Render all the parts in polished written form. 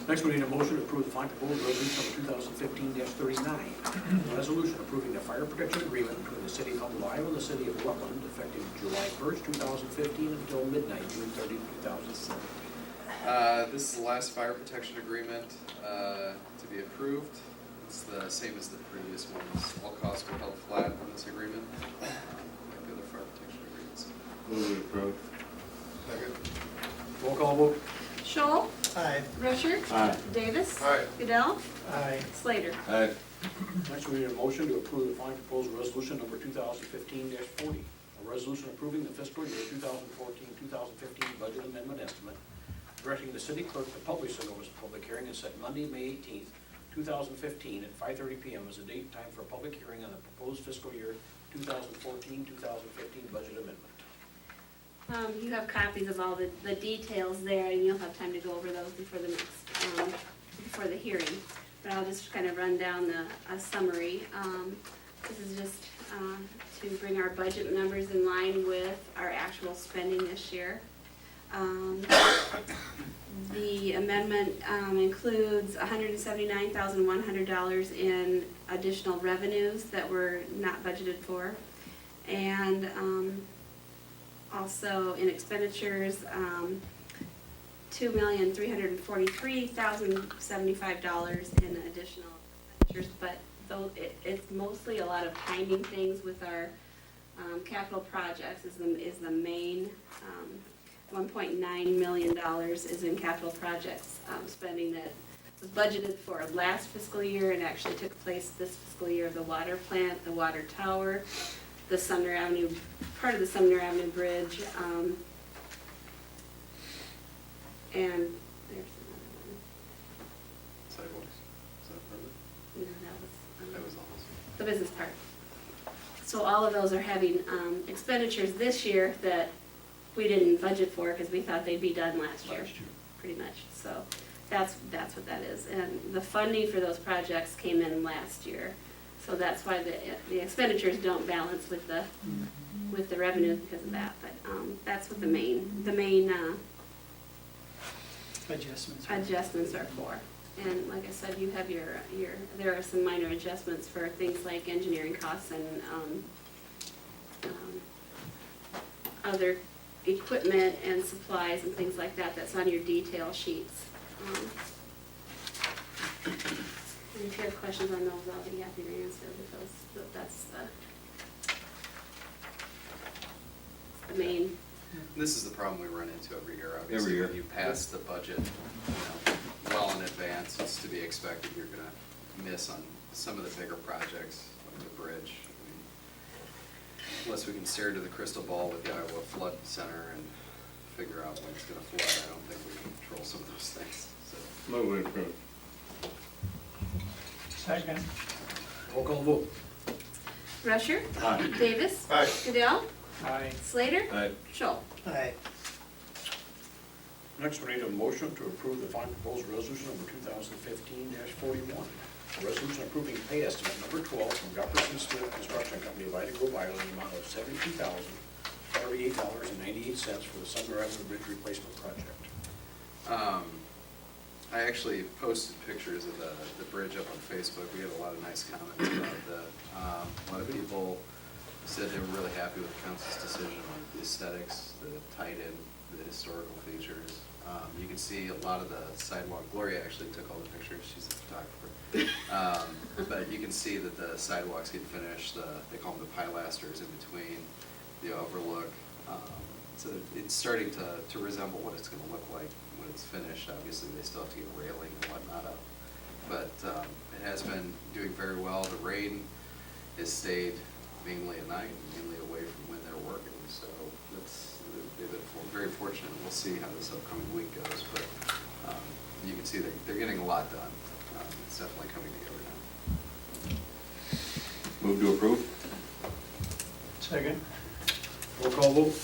Next, we need a motion to approve the following proposed resolution number 2015-39. A resolution approving the fire protection agreement between the city of Humboldt, Iowa and the city of Rutland effective July 1st, 2015 until midnight, June 30, 2017. This is the last fire protection agreement to be approved. It's the same as the previous ones. All costs were held flat on this agreement, like the other fire protection agreements. Move to approve. Second. Roll call vote. Scholl. Aye. Rusher. Aye. Davis. Aye. Goodell. Aye. Slater. Aye. Next, we need a motion to approve the following proposed resolution number 2015-40. A resolution approving the fiscal year 2014-2015 budget amendment estimate, directing the city clerk to publish the notice of public hearing and set Monday, May 18th, 2015 at 5:30 p.m. as a date and time for a public hearing on the proposed fiscal year 2014-2015 budget amendment. You have copies of all the details there, and you'll have time to go over those before the next, before the hearing. But I'll just kind of run down a summary. This is just to bring our budget numbers in line with our actual spending this year. The amendment includes $179,100 in additional revenues that were not budgeted for. And also in expenditures, $2,343,075 in additional expenditures, but though it's mostly a lot of timing things with our capital projects is the main. $1.9 million is in capital projects spending that was budgeted for last fiscal year and actually took place this fiscal year. The water plant, the water tower, the Sumner Avenue, part of the Sumner Avenue Bridge, and there's another one. Sidewalks. Is that part of it? No, That was awesome. the business part. So all of those are having expenditures this year that we didn't budget for because we thought they'd be done last year, pretty much. So that's what that is. And the funding for those projects came in last year. So that's why the expenditures don't balance with the revenue because of that. But that's what the main adjustments are for. And like I said, you have there are some minor adjustments for things like engineering costs and other equipment and supplies and things like that. That's on your detail sheets. And if you have questions on those, I'll be happy to answer because that's the main. This is the problem we run into every year. Every Obviously, year. when you pass the budget, well in advance, it's to be expected you're going to miss on some of the bigger projects, like the bridge. I mean, unless we can stare into the crystal ball with the Iowa Flood Center and figure out when it's going to flood, I don't think we can control some of those things. So. Move to approve. Second. Roll call vote. Rusher. Aye. Davis. Aye. Goodell. Aye. Slater. Aye. Scholl. Aye. Next, we need a motion to approve the following proposed resolution number 2015-41. A resolution approving pay estimate number 12 from Jefferson Steel Construction Company of Ida Grove, Iowa, in the amount of $72,038.98 for the Sumner Avenue Bridge Replacement Project. I actually posted pictures of the bridge up on Facebook. We had a lot of nice comments about that. A lot of people said they were really happy with the council's decision on the aesthetics, the tied-in, the historical features. You can see a lot of the sidewalk. Gloria actually took all the pictures. She's a photographer. But you can see that the sidewalks get finished. They call them the pilasters in between, the overlook. So it's starting to resemble what it's going to look like when it's finished. Obviously, they still have to get railing and whatnot up. But it has been doing very well. The rain has stayed mainly at night, mainly away from when they're working. So they've been very fortunate. We'll see how this upcoming week goes. But you can see they're getting a lot done. It's definitely coming together now. Move to approve. Second. Roll call vote.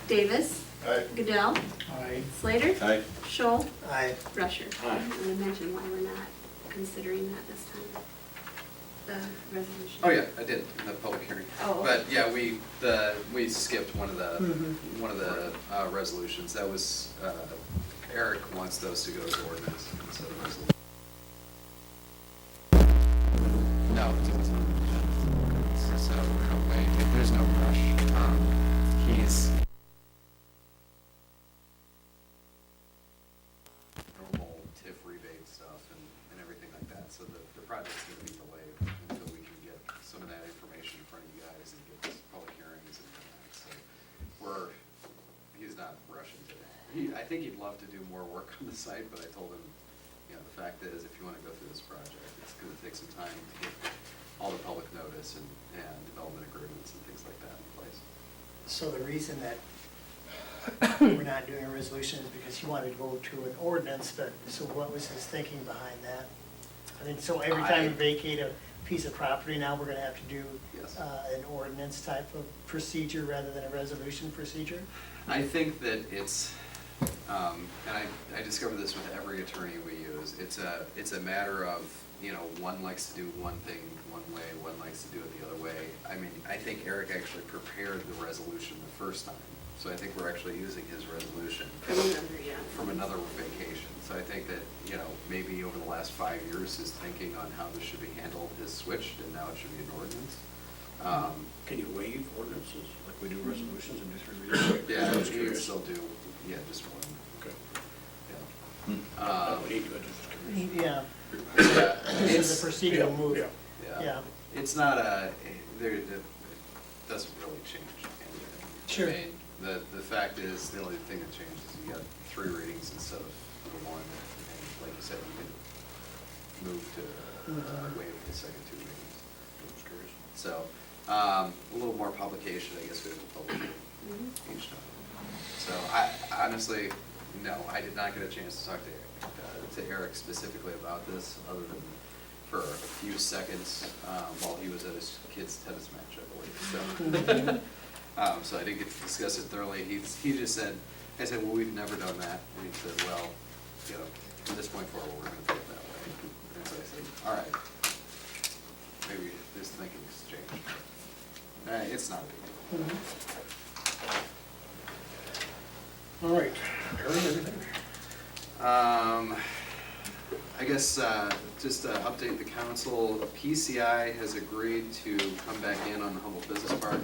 Davis. Aye. Goodell. Aye. Slater. Aye. Scholl. Aye. Rusher. Aye. And I mentioned why we're not considering that this time. The resolution. Oh yeah, I did in the public hearing. Oh, okay. But yeah, we skipped one of the resolutions. That was Eric wants those to go as ordinance instead of resolution. No, it's on the agenda. So no way, there's no rush. He's Normal TIF rebate stuff and everything like that, so the project's gonna be delayed until we can get some of that information in front of you guys and get this public hearings and that, so he's not rushing today. I think he'd love to do more work on the site, but I told him, you know, the fact is, if you wanna go through this project, it's gonna take some time to get all the public notice and development agreements and things like that in place. So the reason that we're not doing a resolution is because he wanted to go to an ordinance, but, so what was his thinking behind that? I think, so every time you vacate a piece of property now, we're gonna have to do Yes. an ordinance type of procedure rather than a resolution procedure? I think that it's, and I discovered this with every attorney we use, it's a matter of, you know, one likes to do one thing one way, one likes to do it the other way. I mean, I think Eric actually prepared the resolution the first time, so I think we're actually using his resolution From another, yeah. from another vacation. So I think that, you know, maybe over the last 5 years, his thinking on how this should be handled has switched, and now it should be an ordinance. Can you waive ordinances, like we do resolutions and do 3 readings? Yeah, I was you can curious. still do, yeah, just one, Okay. yeah. We need to, I just was curious. Yeah, Yeah, this is it's, a procedural move. Yeah. Yeah. It's not it doesn't really change anything. Sure. I mean, the fact is, the only thing that changes is you got 3 readings instead of the 1, and like you said, you can move to waive the second 2 readings. I was curious. So, a little more publication, I guess, we have to publish it each time. So I honestly, no, I did not get a chance to talk to Eric specifically about this, other than for a few seconds while he was at his kid's tennis match, I believe. So, so I didn't get to discuss it thoroughly. He just said, I said, well, we've never done that. And he said, well, you know, from this point forward, we're gonna do it that way. And so I said, all right, maybe this thinking's changed. It's not a big deal. All right, Aaron, everything? I guess, just to update the council, PCI has agreed to come back in on the Humboldt Business Park.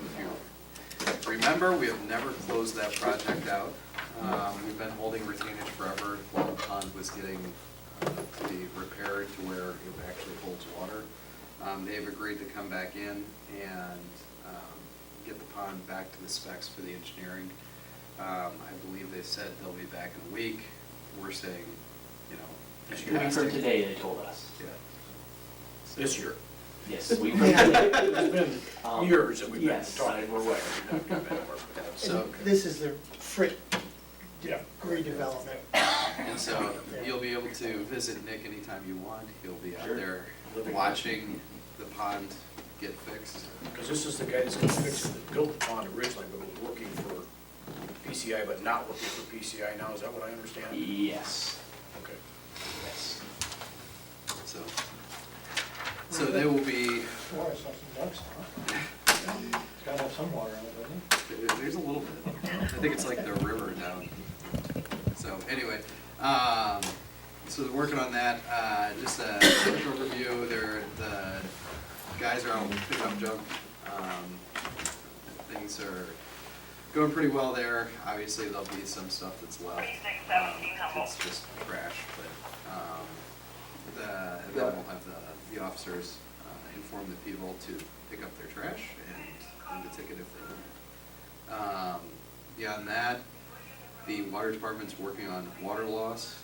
If you remember, we have never closed that project out. We've been holding retainage forever while the pond was getting to be repaired to where it actually holds water. They've agreed to come back in and get the pond back to the specs for the engineering. I believe they said they'll be back in a week. We're saying, you know. We heard today, they told us. Yeah. This year. Yes, we It's been years that we've been yes, talking. we're aware. We've not come anywhere with that. So, And this is the Frick Yeah. redevelopment. and so you'll be able to visit Nick anytime you want. He'll be out Sure. there watching the pond get fixed. Because this is the guy that's gonna fix it, that built the pond originally, but was working for PCI, but not working for PCI now, is that what I understand? Yes, Okay. yes. So they will be, Water, saw some ducks, huh? It's gotta have some water in it, doesn't it? there's a little bit. I think it's like the river down. So anyway, so they're working on that. Just a quick overview, the guys are out picking up junk. Things are going pretty well there. Obviously, there'll be some stuff that's left. It's just trash, but and then we'll have the officers inform the people to pick up their trash and the ticket if they want. Beyond that, the water department's working on water loss.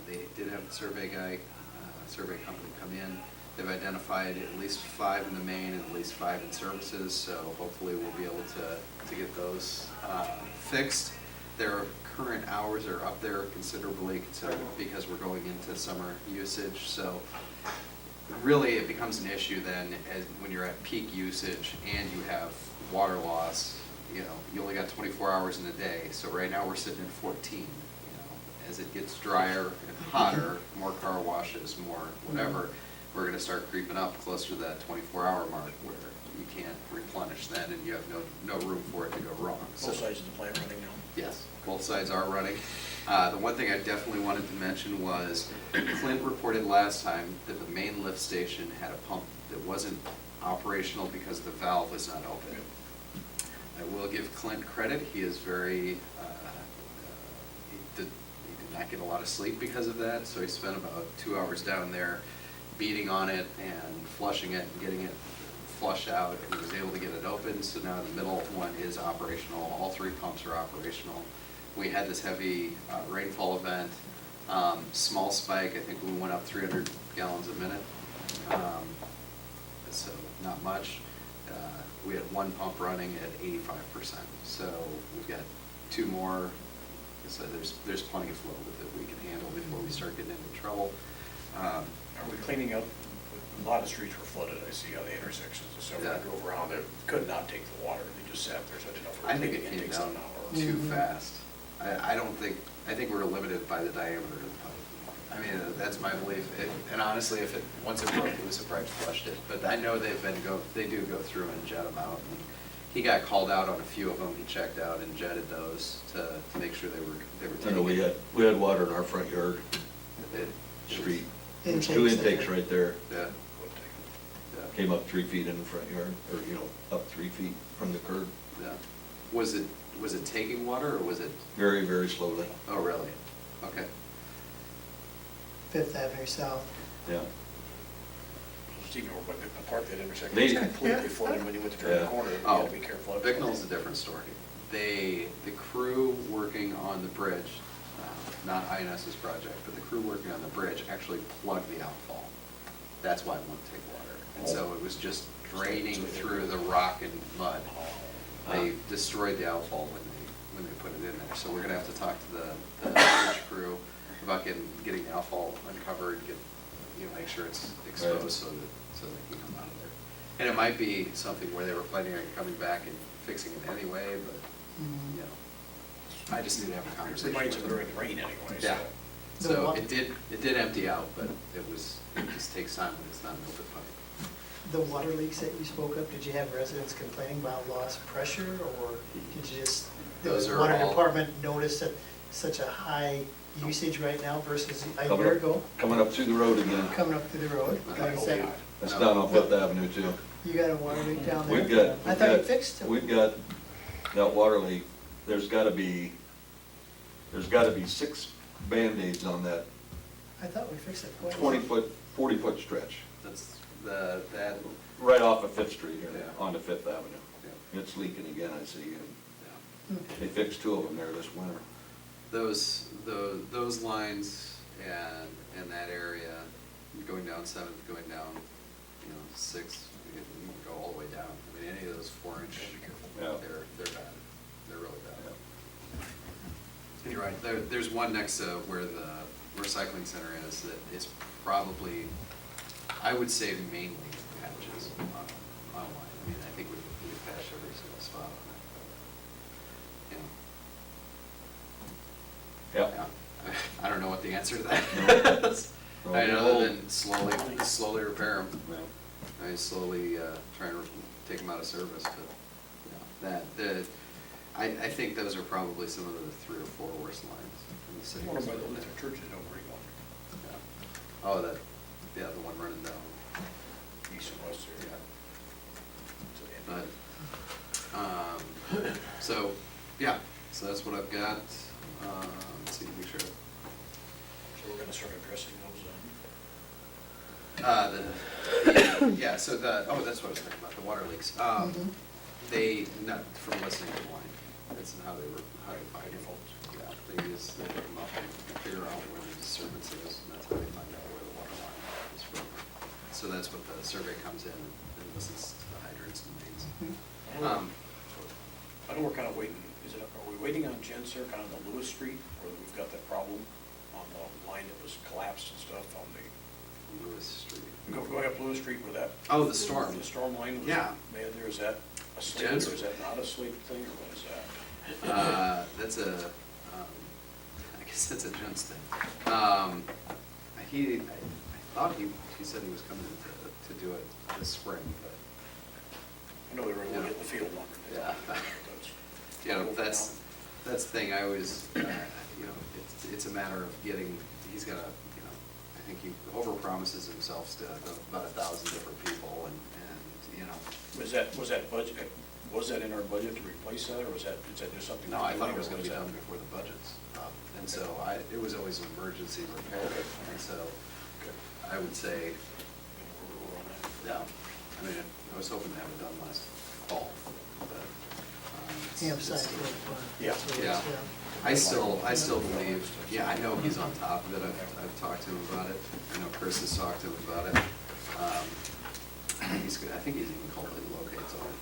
They did have the survey company come in. They've identified at least 5 in the main and at least 5 in services, so hopefully we'll be able to get those fixed. Their current hours are up there considerably because we're going into summer usage, so really it becomes an issue then as when you're at peak usage and you have water loss. You know, you only got 24 hours in a day, so right now we're sitting at 14. You know, as it gets drier and hotter, more car washes, more whatever, we're gonna start creeping up closer to that 24-hour mark where you can't replenish then and you have no room for it to go wrong. So, Both sides of the plant running now. yes, both sides are running. The one thing I definitely wanted to mention was Clint reported last time that the main lift station had a pump that wasn't operational because the valve was not open. I will give Clint credit, he is very, he did not get a lot of sleep because of that, so he spent about 2 hours down there beating on it and flushing it and getting it flushed out, and he was able to get it open, so now the middle one is operational, all 3 pumps are operational. We had this heavy rainfall event, small spike, I think we went up 300 gallons a minute, so not much. We had 1 pump running at 85%, so we've got 2 more, so there's plenty of flow that we can handle before we start getting into trouble. Are we cleaning up? A lot of streets were flooded, I see on the intersections, so when I Yeah. drove around, they could not take the water, they just sat there, so I didn't know if we I were think cleaning it it came takes down an hour. too fast. I don't think, I think we're limited by the diameter of the pipe. I mean, that's my belief, and honestly, if it, once it broke loose, it probably flushed it. But I know they do go through and jet them out. And he got called out on a few of them, he checked out and jetted those to make sure they were I taking know we had water in our front yard, it. street. Intakes There's 2 intakes there. right there, Yeah, yeah, came up 3 feet in the front yard, or, up 3 feet from the curb, yeah. Was it taking water, or was it, very, very slowly, oh, really? Okay. Fifth Avenue South. yeah. Stephen, we're putting a park that intersection, They- it's completely Yeah. flooded when you went to turn the Yeah. corner, you Oh, had to be careful. Bicknell's a different story. The crew working on the bridge, not INS's project, but the crew working on the bridge actually plugged the outfall. That's why it wouldn't take water. And so it was just draining through the rock and mud. They destroyed the outfall when they put it in there. So we're gonna have to talk to the bridge crew about getting the outfall uncovered, make sure it's exposed Right. so they can come out of there. And it might be something where they were planning on coming back and fixing it anyway, but, I just need to have a They conversation might with have them. during the rain anyway, so. Yeah, The so wa- it did empty out, but it just takes time when it's not an open pipe. The water leaks that you spoke of, did you have residents complaining about lost pressure, or did you just, the Those are water all- department notice that such a high usage right now versus a Coming year up- ago, Coming up through the road again, coming up to the road? Like I said, that's No. down on Fifth Avenue too. you got a water leak down there? We've got. I thought you fixed it. We've got that water leak, there's gotta be 6 Band-Aids on that I thought we fixed it. What? 20-foot, 40-foot stretch, That's that, right off of Fifth Street here, Yeah. onto Fifth Avenue. yeah, It's leaking again, I see, and yeah. they fixed 2 of them there this winter. Those lines and that area, going down 7th, going down, 6th, you can go all the way down. I mean, any of those 4-inch, Yeah. they're bad. They're really bad. And you're right, there's one next to where the recycling center is that is probably, I would say mainly patches online. I mean, I think we've patched every single spot on it. Yeah. Yeah. I don't know what the answer to that is. No. I mean, other than slowly repair them. Yeah. I mean, slowly try and take them out of service, but, I think those are probably some of the 3 or 4 worst lines in the city. One of my Lutheran churches don't bring one, Yeah. Oh, the one running down, east and west there. yeah. But, so that's what I've got. Let's see, make sure. So we're gonna start addressing those Yeah, so that's what I was talking about, the water leaks. They, not from listening to wine, that's how they find it. Yeah, they pick them up and figure out where the disturbance is, and that's how they find out where the water line is from. So that's what the survey comes in and listens to the hydrants and mains. I know we're kind of waiting, are we waiting on Genser, kind of on Lewis Street, where we've got that problem on the line that was collapsed and stuff on the, Lewis Street. going up Lewis Street where that. Oh, the storm. The storm line was. Yeah. Man, there, is that a slate, or Genser. is that not a slate thing, or what is that? That's I guess that's a Jens thing. I thought he said he was coming to do it this spring, but, I know they were able to get in the field longer. Yeah. That's- that's the thing, I always, it's it's a matter of getting, he's got a, you know, I think he overpromises himself to about 1,000 different people and, you know. Was that budget, was that in our budget to replace that, or is that just something? No, I thought it was doing, gonna be or done that- before the budget's up, and so it was always an emergency repair, Okay. and so Okay. I would say, We're on that. yeah, I mean, I was hoping to have it done last fall, but. Campsite. Yeah. Yeah. I still believe, yeah, I know he's on top of it, I've talked to him about it, I know Chris has talked to him about it. I think he's even called it locates on it,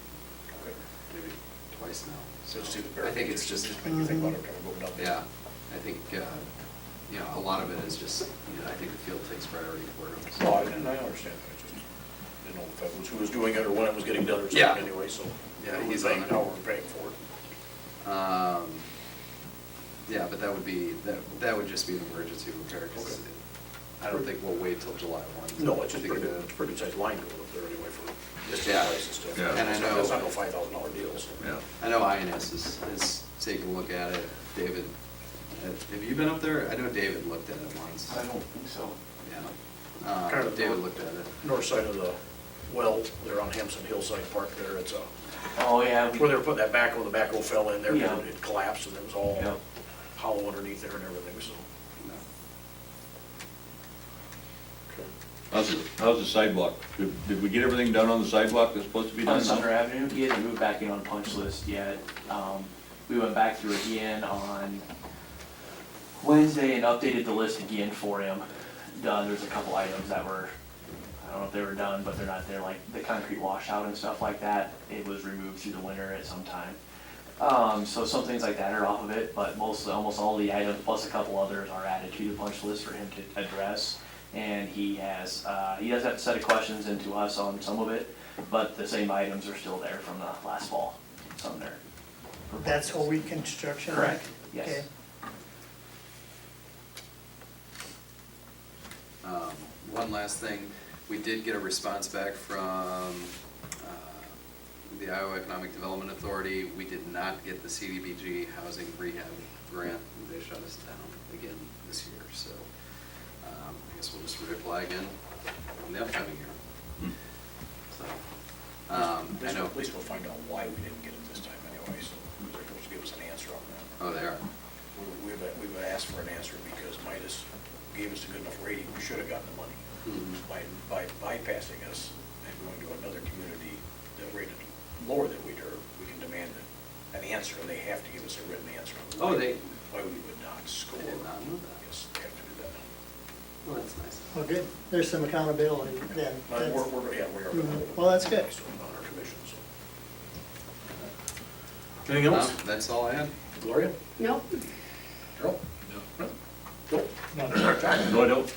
Okay. maybe twice now. So just see the I think it's just, make you think about it, kind of moving up. yeah, I think, you know, a lot of it is just, you know, I think the field takes priority for him. so. No, and I understand, I just didn't know if that was who was doing it or when it was getting done or Yeah. something anyway, so. Yeah, we're he's paying, on it. now we're paying for it. Yeah, but that would be, that would just be an emergency repair, because Okay. I don't think we'll wait till July 1. No, it's just to pretty get good, it's a pretty good sized line going up there anyway for distance Yeah. price and stuff. Yeah. And I know- That's not no $5,000 deal, so. Yeah. I know INS is taking a look at it. David, have you been up there? I know David looked at it once. I don't think so. Yeah. Kind of David north- looked at it. North side of the well, there on Hampson Hillside Park there, it's Oh, yeah. where they were putting that backhoe, the backhoe fell in there, Yeah. it collapsed, and it was all Yeah. hollow underneath there and everything, so. How's the sidewalk? Did we get everything done on the sidewalk that's supposed to be done? On Sumner Avenue, he hasn't moved back in on punch list yet. We went back through again on Wednesday and updated the list again for him. There's a couple items that were, I don't know if they were done, but they're not there, like the concrete washout and stuff like that. It was removed through the winter at some time. So some things like that are off of it, but almost all the items, plus a couple others, are added to the punch list for him to address. And he does have a set of questions into us on some of it, but the same items are still there from the last fall, some there. That's whole reconstruction? right? Correct, yes. Okay. One last thing, we did get a response back from the Iowa Economic Development Authority. We did not get the CDBG housing rehab grant. They shut us down again this year, so I guess we'll just reapply again in the upcoming year. So, I know. At least we'll find out why we didn't get it this time anyway, so they're supposed to give us an answer on that. Oh, they are. We've asked for an answer because Midas gave us a good enough rating, we should have gotten the money. Mhm. By bypassing us and going to another community that rated lower than we can demand an answer, and they have to give us a written answer on Oh, why we would not score. I did not know that. Yes, they have to do that. Well, that's nice. Well, good. There's some accountability then. We're, That's- we are. Well, that's good. On our commission, so. Anything else? That's all I had. Gloria? Nope. Carol? No. Nope. No. John? No, I don't.